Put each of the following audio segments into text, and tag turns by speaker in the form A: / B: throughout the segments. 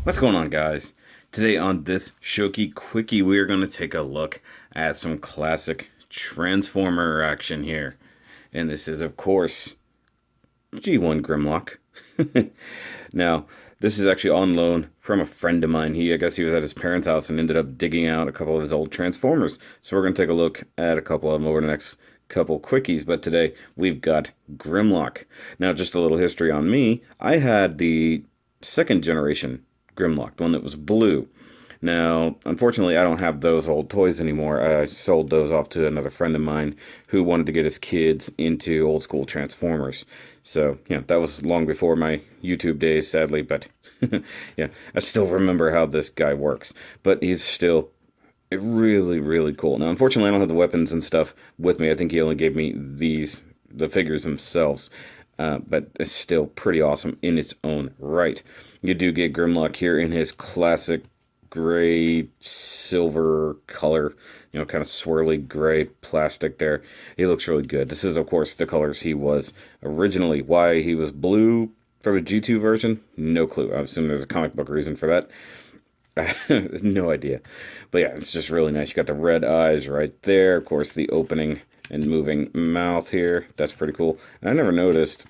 A: What's going on, guys? Today on this Shoky Quickie, we are going to take a look at some classic Transformer action here. And this is, of course, G1 Grimlock. Now, this is actually on loan from a friend of mine. I guess he was at his parents' house and ended up digging out a couple of his old Transformers. So we're going to take a look at a couple of them over the next couple quickies. But today, we've got Grimlock. Now, just a little history on me. I had the second generation Grimlock, the one that was blue. Now, unfortunately, I don't have those old toys anymore. I sold those off to another friend of mine who wanted to get his kids into old school Transformers. So, yeah, that was long before my YouTube days, sadly, but yeah, I still remember how this guy works. But he's still really, really cool. Now, unfortunately, I don't have the weapons and stuff with me. I think he only gave me the figures themselves. But it's still pretty awesome in its own right. You do get Grimlock here in his classic gray silver color, kind of swirly gray plastic there. He looks really good. This is, of course, the colors he was originally. Why he was blue for the G2 version, no clue. I assume there's a comic book reason for that. No idea. But yeah, it's just really nice. You got the red eyes right there. Of course, the opening and moving mouth here. That's pretty cool. And I never noticed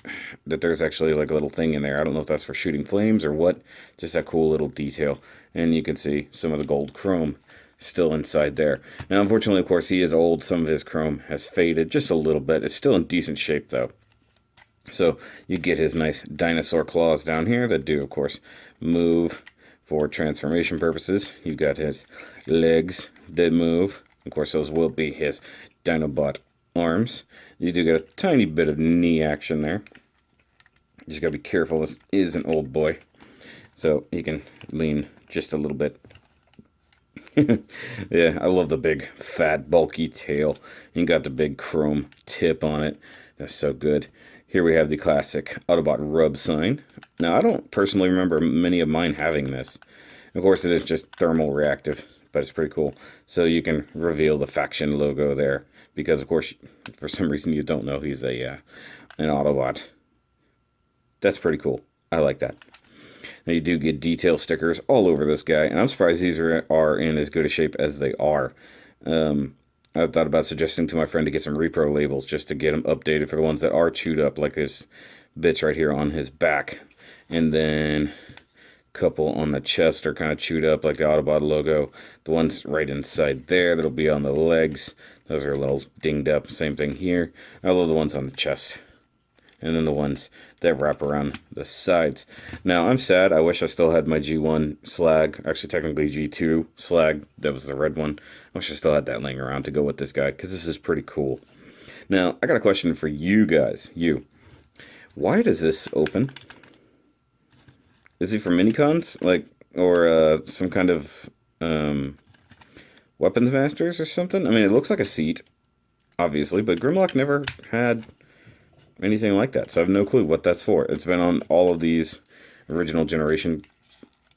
A: that there's actually like a little thing in there. I don't know if that's for shooting flames or what. Just that cool little detail. And you can see some of the gold chrome still inside there. Now, unfortunately, of course, he is old. Some of his chrome has faded just a little bit. It's still in decent shape, though. So you get his nice dinosaur claws down here that do, of course, move for transformation purposes. You got his legs that move. Of course, those will be his Dinobot arms. You do get a tiny bit of knee action there. You just gotta be careful. This is an old boy, so you can lean just a little bit. Yeah, I love the big, fat, bulky tail. You got the big chrome tip on it. That's so good. Here we have the classic Autobot rub sign. Now, I don't personally remember many of mine having this. Of course, it is just thermal reactive, but it's pretty cool. So you can reveal the faction logo there, because, of course, for some reason you don't know he's an Autobot. That's pretty cool. I like that. Now, you do get detail stickers all over this guy, and I'm surprised these are in as good a shape as they are. I thought about suggesting to my friend to get some repro labels just to get them updated for the ones that are chewed up, like this bits right here on his back. And then a couple on the chest are kind of chewed up, like the Autobot logo. The ones right inside there that'll be on the legs, those are a little dinged up. Same thing here. I love the ones on the chest. And then the ones that wrap around the sides. Now, I'm sad. I wish I still had my G1 slag. Actually, technically G2 slag. That was the red one. I wish I still had that laying around to go with this guy, because this is pretty cool. Now, I got a question for you guys. Why does this open? Is it for minicons? Or some kind of weapons masters or something? I mean, it looks like a seat, obviously, but Grimlock never had anything like that, so I have no clue what that's for. It's been on all of these original generation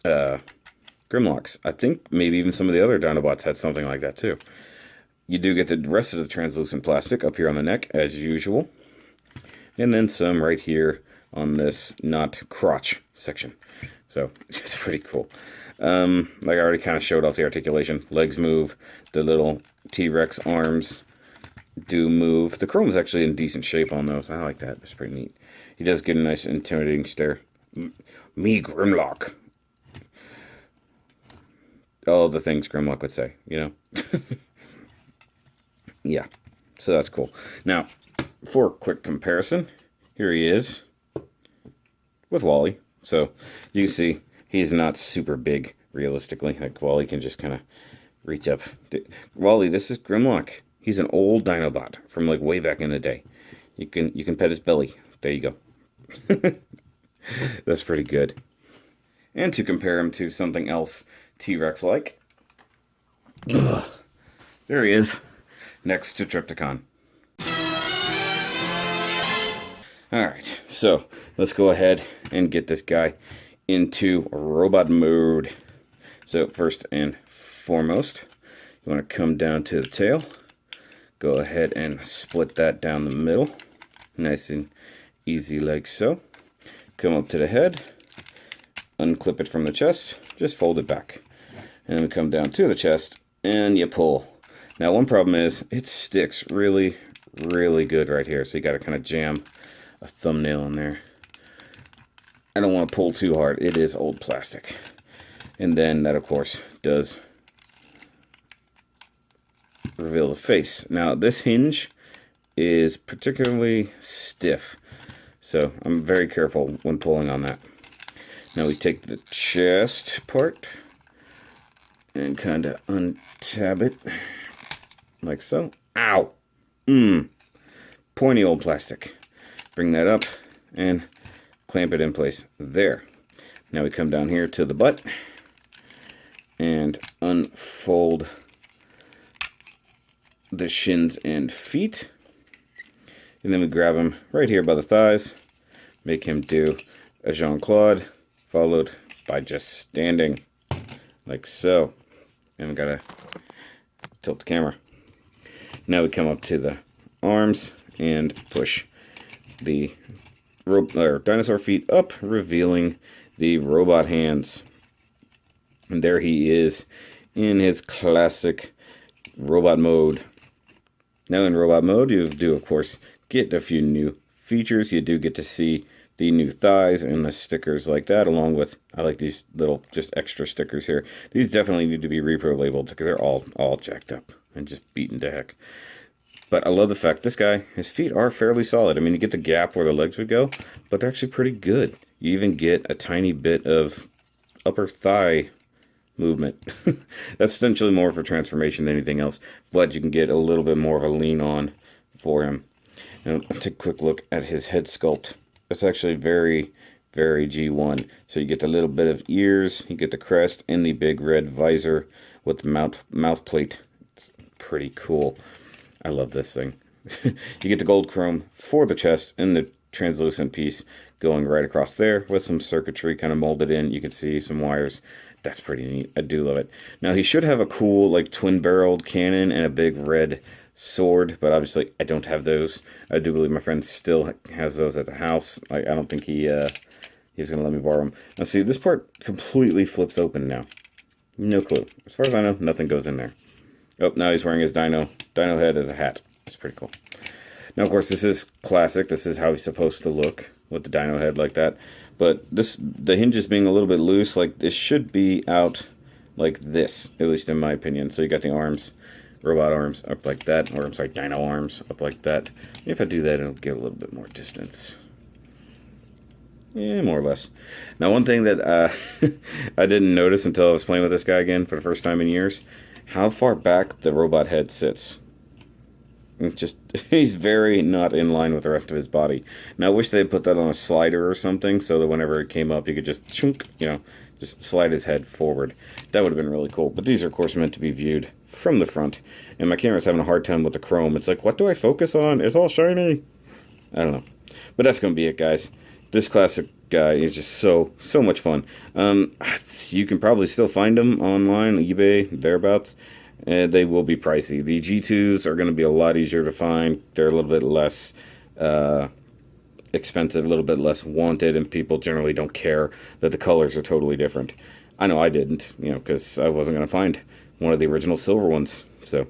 A: Grimlocks. I think maybe even some of the other Dinobots had something like that too. You do get the rest of the translucent plastic up here on the neck, as usual. And then some right here on this not crotch section. So, it's pretty cool. Like I already kind of showed off the articulation. Legs move, the little T-Rex arms do move. The chrome is actually in decent shape on those. I like that. It's pretty neat. He does get a nice intimidating stare. Me, Grimlock. All the things Grimlock would say, Yeah, so that's cool. Now, for a quick comparison, here he is with Wally. So you can see he's not super big, realistically. Like Wally can just kind of reach up. Wally, this is Grimlock. He's an old Dinobot from like way back in the day. You can pet his belly. There you go. That's pretty good. And to compare him to something else T-Rex like, there he is, next to Trypticon. Alright, so let's go ahead and get this guy into robot mode. So first and foremost, you want to come down to the tail. Go ahead and split that down the middle, nice and easy like so. Come up to the head, unclip it from the chest, just fold it back. And then come down to the chest, and you pull. Now, one problem is, it sticks really, really good right here. So you got to kind of jam a thumbnail in there. I don't want to pull too hard. It is old plastic. And then that, of course, does reveal the face. Now, this hinge is particularly stiff, so I'm very careful when pulling on that. Now we take the chest part and kind of untab it like so. Ow! Pointy old plastic. Bring that up and clamp it in place there. Now we come down here to the butt and unfold the shins and feet. And then we grab him right here by the thighs, make him do a Jean-Claude, followed by just standing like so. And we gotta tilt the camera. Now we come up to the arms and push the dinosaur feet up, revealing the robot hands. And there he is in his classic robot mode. Now in robot mode, you do, of course, get a few new features. You do get to see the new thighs and the stickers like that, along with, I like these little just extra stickers here. These definitely need to be repro labeled because they're all jacked up and just beaten to heck. But I love the fact this guy, his feet are fairly solid. I mean, you get the gap where the legs would go, but they're actually pretty good. You even get a tiny bit of upper thigh movement. That's potentially more for transformation than anything else, but you can get a little bit more of a lean on for him. Now, let's take a quick look at his head sculpt. It's actually very, very G1. So you get the little bit of ears, you get the crest, and the big red visor with the mouth plate. It's pretty cool. I love this thing. You get the gold chrome for the chest and the translucent piece going right across there with some circuitry kind of molded in. You can see some wires. That's pretty neat. I do love it. Now, he should have a cool, like, twin-barreled cannon and a big red sword, but obviously I don't have those. I do believe my friend still has those at the house. I don't think he was going to let me borrow them. Now, see, this part completely flips open now. No clue. As far as I know, nothing goes in there. Oh, now he's wearing his dino head as a hat. That's pretty cool. Now, of course, this is classic. This is how he's supposed to look with the dino head like that. But the hinges being a little bit loose, like this should be out like this, at least in my opinion. So you got the arms, robot arms up like that, or I'm sorry, dino arms up like that. If I do that, it'll get a little bit more distance. Yeah, more or less. Now, one thing that I didn't notice until I was playing with this guy again for the first time in years, how far back the robot head sits. It's just, he's very not in line with the rest of his body. Now, I wish they had put that on a slider or something so that whenever it came up, you could just chunk, just slide his head forward. That would have been really cool. But these are, of course, meant to be viewed from the front. And my camera's having a hard time with the chrome. It's like, what do I focus on? It's all shiny. I don't know. But that's going to be it, guys. This classic guy is just so much fun. You can probably still find them online, eBay, thereabouts. They will be pricey. The G2s are going to be a lot easier to find. They're a little bit less expensive, a little bit less wanted, and people generally don't care that the colors are totally different. I know I didn't, because I wasn't going to find one of the original silver ones. So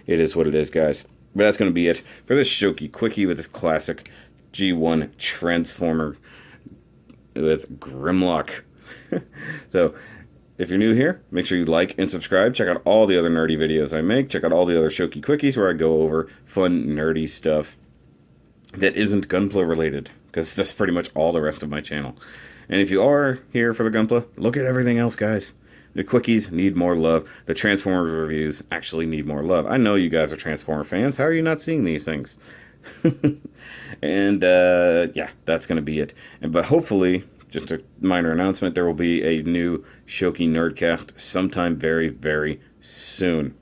A: it is what it is, guys. But that's going to be it for this Shoky Quickie with this classic G1 Transformer with Grimlock. So if you're new here, make sure you like and subscribe. Check out all the other nerdy videos I make. Check out all the other Shoky Quickies where I go over fun, nerdy stuff that isn't Gunpla related, because that's pretty much all the rest of my channel. And if you are here for the Gunpla, look at everything else, guys. The Quickies need more love. The Transformers reviews actually need more love. I know you guys are Transformer fans. How are you not seeing these things? And yeah, that's going to be it. But hopefully, just a minor announcement, there will be a new Shoky Nerdcast sometime very, very soon.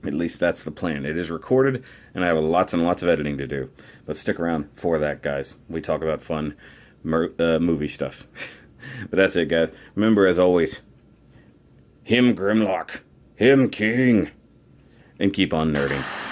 A: At least that's the plan. It is recorded, and I have lots and lots of editing to do. But stick around for that, guys. We talk about fun movie stuff. But that's it, guys. Remember, as always, him Grimlock, him King, and keep on nerding.